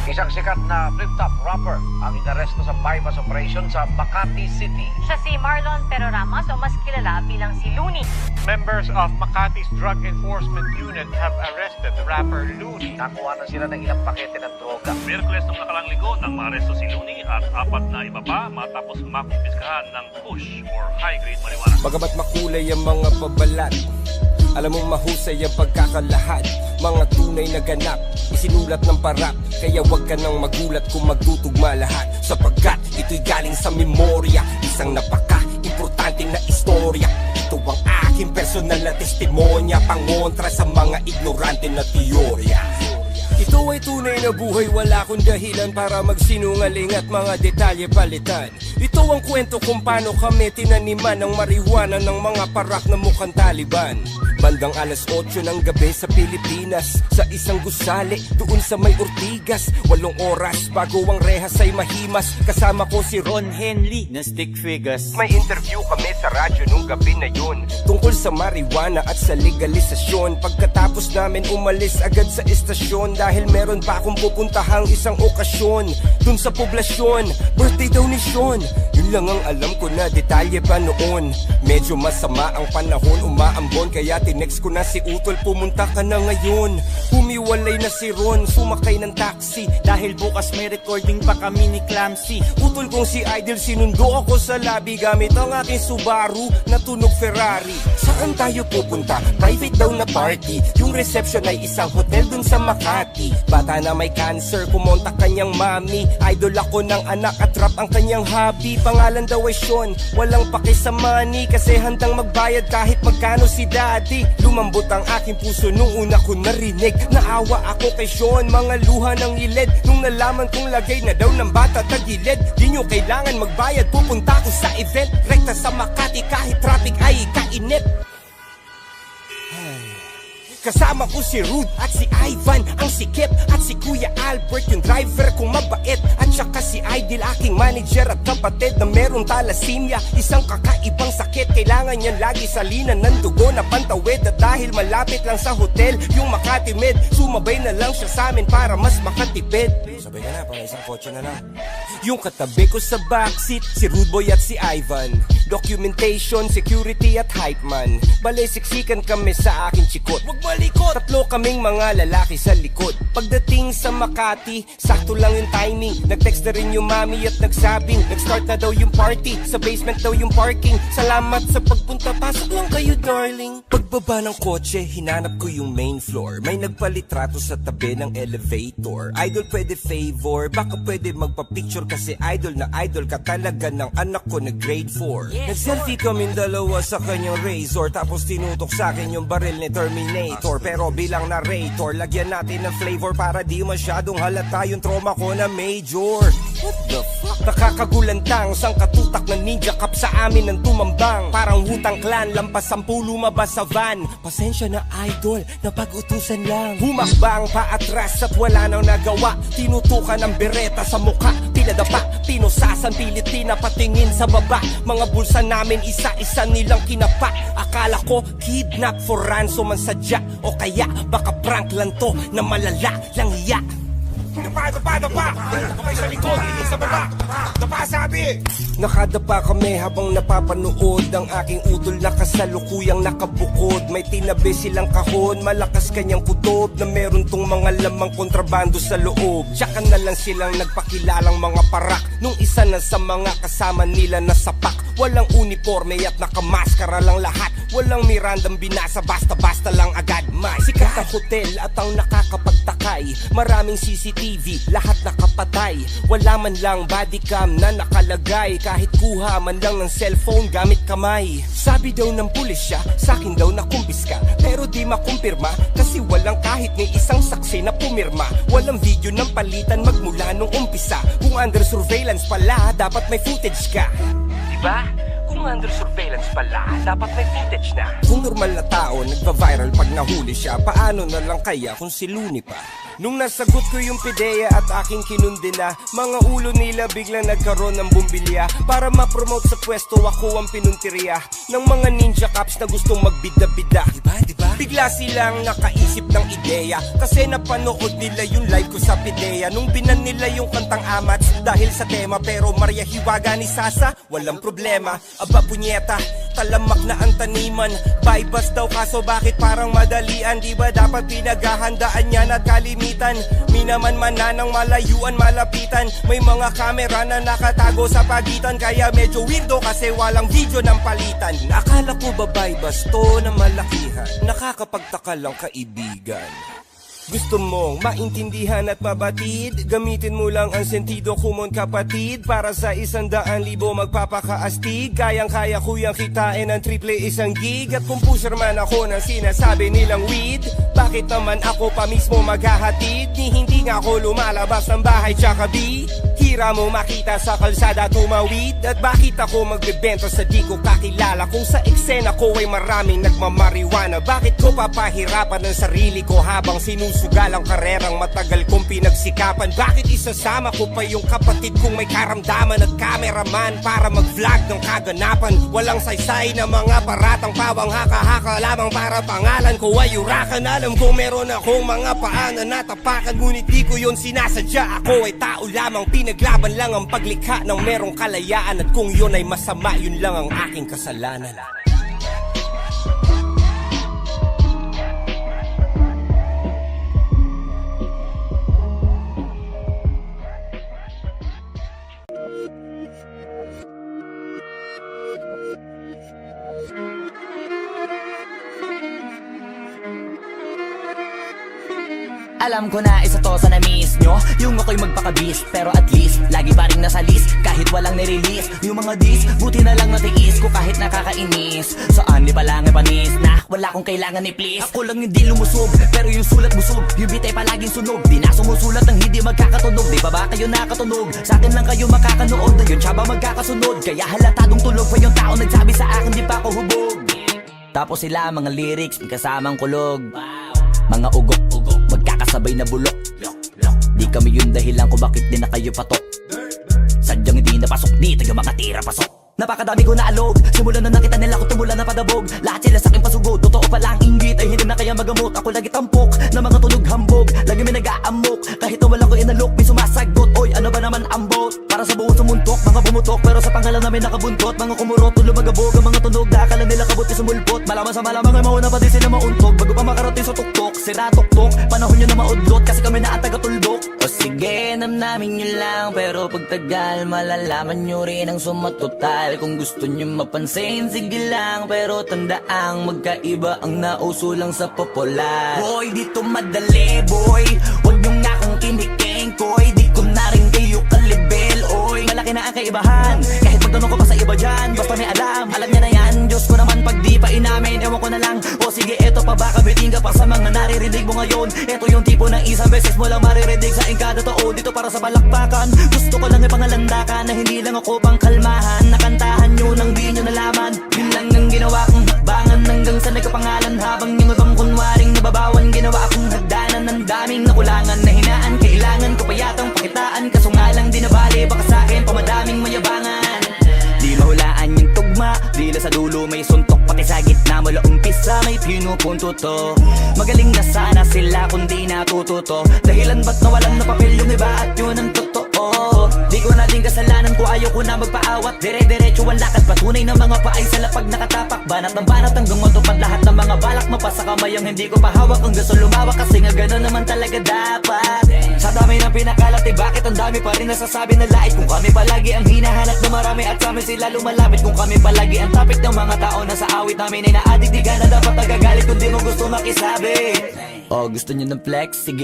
Isang sikat na flip-top rapper ang inaresto sa bypass operation sa Makati City. Siya si Marlon Peroramas o mas kilala bilang si Looney. Members of Makati's Drug Enforcement Unit have arrested the rapper Looney. Nakuha na sila ng ilang pakete ng droga. Miyerkules ng nakalang linggo nang maaresto si Looney at 4 na iba pa matapos makumpiskahan ng push or high-grade marijuana. Bagamat makulay ang mga babalat, alam mong mahusay ang pagkakalahad. Mga tunay na ganap, isinulat ng parap. Kaya wag ka nang magulat kung magtutugma lahat, sapagkat ito'y galing sa memorya. Isang napaka-importanting na istorya. Ito ang aking personal na testimonya, pangontra sa mga ignorante na teorya. Ito ay tunay na buhay, wala akong dahilan para magsinungaling at mga detalye palitan. Ito ang kwento kung paano kami tinaniman ng marijuana ng mga parak na mukhang Taliban. Bandang alas 8 ng gabi sa Pilipinas, sa isang gusali doon sa may Ortigas. 8 oras bago ang rehas ay mahimas. Kasama ko si Ron Henley ng Stick Figures. May interview kami sa radyo nung gabi na yun, tungkol sa marijuana at sa legalisasyon. Pagkatapos namin umalis agad sa istasyon, dahil meron pa akong pupuntahang isang okasyon dun sa poblasyon. Birthday daw ni Sean, yun lang ang alam ko na detalye pa noon. Medyo masama ang panahon, umaambon, kaya tinext ko na si Utol, pumunta ka na ngayon. Humiwalay na si Ron, sumakay ng taxi, Dahil bukas may recording pa kami ni Clamsy. Utol kong si Idol, sinundo ako sa lobby gamit ang aking Subaru na tunog Ferrari. Saan tayo pupunta? Private daw na party. Yung reception ay isang hotel dun sa Makati. Bata na may cancer, kumontak kanyang mami. Idol ako ng anak at rap ang kanyang hobby. Pangalan daw ay Sean, walang paki sa money, kasi handang magbayad kahit magkano si daddy. Lumambot ang aking puso nung una ko narinig. Naawa ako kay Sean, mga luha ng ilid, nung nalaman kong lagay na daw ng bata tagilid. Di nyo kailangan magbayad, pupunta ko sa event. Rekta sa Makati kahit traffic ay kainit. Kasama ko si Rude at si Ivan, ang sikip, at si Kuya Albert, yung driver kong mabait, at saka si Idol, aking manager at kapatid na merong thalassemia, isang kakaibang sakit. Kailangan niyan lagi salinan ng dugo na pantawid, at dahil malapit lang sa hotel yung Makati Med, sumabay na lang siya sa amin para mas makatipid. Sabay ka na, para isang kotse na lang. Yung katabi ko sa backseat, si Rude Boy at si Ivan. Documentation, security at hype man. Balay siksikan kami sa aking chikot. Wag malikot! Tatlo kaming mga lalaki sa likod. Pagdating sa Makati, sakto lang yung timing. Nag-text na rin yung mami at nagsabing nag-start na daw yung party, sa basement daw yung parking. Salamat sa pagpunta, pasok lang kayo darling. Pagbaba ng kotse, hinanap ko yung main floor. May nagpalitrato sa tabi ng elevator. Idol, pwede favor, baka pwede magpa-picture, kasi idol na idol ka talaga ng anak ko na grade 4. Nag-selfie kaming dalawa sa kanyang razor, tapos tinutok sa akin yung baril ni Terminator. Pero bilang narrator, lagyan natin ng flavor para di masyadong halata yung trauma ko na major. What the fuck? Nakakagulantang, sangkatutak ng ninja cup sa amin ng tumambang. Parang Wu-Tang Clan, lampas 10 lumabas sa van. Pasensya na idol, napag-utusan lang. Humakbang paatras at wala nang nagawa. Tinutukan ng bereta sa mukha, pinadapa, pinusasan, pilit pinapatingin sa baba. Mga bulsa namin isa-isa nilang kinapa. Akala ko kidnap for ransom ang sadya, o kaya baka prank lang to na malala lang iya. Dapa! Kamay sa likod, sa baba! Dapa, sabi! Nakadapa kami habang napapanood ang aking utol na kasalukuyang nakabukod. May tinabi silang kahon, malakas kanyang kutob, na meron tong mga lamang kontrabando sa loob. Tsaka na lang silang nagpakilalang mga parak, nung isa na sa mga kasama nila na sapak. Walang uniforme at nakamaskara lang lahat. Walang Mirandang binasa, basta-basta lang agad. May sikat na hotel at ang nakakapagtakay. Maraming CCTV, lahat nakapatay. Wala man lang bodycam na nakalagay, kahit kuha man lang ng cellphone gamit kamay. Sabi daw ng pulisya, sakin daw nakumpiska, pero di makumpirma, kasi walang kahit ni isang saksi na pumirma. Walang video ng palitan magmula nung umpisa. Kung under surveillance pala, dapat may footage ka, diba? Kung under surveillance pala, dapat may footage na. Kung normal na tao, nagva-viral pag nahuli siya, paano na lang kaya kung si Looney pa? Nung nasagot ko yung pideya at aking kinundina, mga ulo nila biglang nagkaroon ng bumbilya. Para ma-promote sa pwesto ako ang pinuntirya ng mga ninja cops na gustong magbida-bida. Diba? Bigla silang nakaisip ng ideya kasi napanood nila yung live ko sa pideya. Nung binan nila yung kantang Amats dahil sa tema, pero Maria Hiwaga ni Sasa, walang problema. Aba punyeta, talamak na ang taniman. Bypass daw kaso bakit parang madalian? Di ba dapat pinaghahandaan yan at kalimitan? Minaman-mana ng malayuan malapitan. May mga kamera na nakatago sa pagitan, kaya medyo weirdo kasi walang video ng palitan. Akala ko ba bypass to na malakihan? Nakakapagtaka lang kaibigan. Gusto mong maintindihan at mabatid? Gamitin mo lang ang sentido kumon kapatid. Para sa 100,000 magpapakaastig, kayang-kaya ko yung kitain ng triple 1 gig. At kung pusher man ako ng sinasabi nilang weed, bakit naman ako pa mismo maghahatid? Ni hindi nga ako lumalabas ng bahay tsaka B. Hira mo makita sa kalsada tumawid. At bakit ako magbebenta sa di ko kakilala? Kung sa eksena ko ay maraming nagmamariwana, bakit ko papahirapan ang sarili ko habang sinusugal ang karerang matagal kong pinagsikapan? Bakit isasama ko pa yung kapatid kong may karamdaman at kameraman para mag-vlog ng kaganapan? Walang saysay na mga paratang pawang haka-haka lamang para pangalan ko ay urakan. Alam ko meron akong mga paa na natapakan, ngunit di ko yun sinasadya. Ako ay tao lamang, pinaglaban lang ang paglikha ng merong kalayaan. At kung yun ay masama, yun lang ang aking kasalanan. Alam ko na isa to sa na-miss nyo, yung ako'y magpakabis, pero at least lagi pa rin nasa list kahit walang nirelease. Yung mga dis, buti na lang natiis ko kahit nakakainis. Saan di pa lang ay panis na wala kong kailangan ni please. Ako lang hindi lumusog, pero yung sulat busog. Yung bitay palaging sunog, di na sumusulat ng hindi magkakatunog. Di ba ba kayo nakatunog? Sa akin lang kayo makakanood, yun siya ba magkakasunod? Kaya halatadong tulog pa yung tao nagsabi sa akin di pa ako hubog. Tapos sila mga lyrics, may kasamang kulog. Mga ugok-ugok, magkakasabay na bulok. Di kami yung dahilan kung bakit di na kayo patok. Sadyang hindi napasok dito yung mga tira pasok. Napakadami ko na alog, simulan na nakita nila ko tumula na padabog. Lahat sila sa aking pasugod, totoo pala ang inggit ay hindi na kaya magamot. Ako lagi tampok, na mga tunog hambog. Lagi may nag-aamok, kahit na wala ko inalok. May sumasagot, oy ano ba naman ang bot? Para sa buong sumuntok, mga bumutok, pero sa pangalan namin nakabuntot. Mga kumurot, tulo magabog, ang mga tunog. Akala nila kabuti sumulpot, malaman sa malamang ay mauna pa din sila mauntog. Bago pa makarating sa tuktok, sira tuktok. Panahon nyo na maudlot, kasi kami na ang taga-tuldok. O sige, namnamin nyo lang, pero pagtagal malalaman nyo rin ang sumatotal. Kung gusto nyo mapansin, sige lang, pero tandaang magkaiba ang nauso lang sa popular. Boy, dito madali, boy, huwag nyo nga akong kiniking, koy. Di ko na rin kayo kalibel, oy. Malaki na ang kaibahan, kahit magtanong ko pa sa iba dyan. Basta may alam niya na yan. Diyos ko naman pag di pa inamin, ewan ko na lang. O sige, eto pa baka biting ka pa sa mga naririnig mo ngayon. Eto yung tipo ng isang beses mo lang maririnig sa engkada to. Dito para sa balakbakan, gusto ko lang ipangalandakan na hindi lang ako pang kalmahan. Nakantahan nyo nang di nyo nalaman. Yun lang ang ginawa kong hakbangan hanggang sa nagkapangalan. Habang yung ibang kunwaring nababawan, ginawa akong hagdanan ng daming nakulangan na hinaan. Kailangan ko pa yatang pakitaan, kaso nga lang di nabali. Baka sa akin pamadaming mayabangan. Di mahulaan yung tugma, dila sa dulo may suntok. Pati sa gitna mula umpisa may pinupunto to. Magaling na sana sila kung di natututo. Dahilan ba't nawalan na papel yung iba at yun ang totoo. Di ko na din kasalanan ko, ayaw ko na magpaawat. Dire-diretso ang lakad, patunay ng mga paay sa lapag nakatapak. Banat ng banat hanggang matupad lahat ng mga balak. Mapasa kamay ang hindi ko pahawak, ang gusto lumawak. Kasi nga gano'n naman talaga dapat. Sa dami ng pinakalat, bakit ang dami pa rin nasasabi na lait? Kung kami palagi ang hinahanap na marami at sa amin sila lumalapit. Kung kami palagi ang topic ng mga tao na sa awit namin ay naadik. Di ka na dapat nagagalit kung di mo gusto makisabi. O gusto nyo ng flex? Sige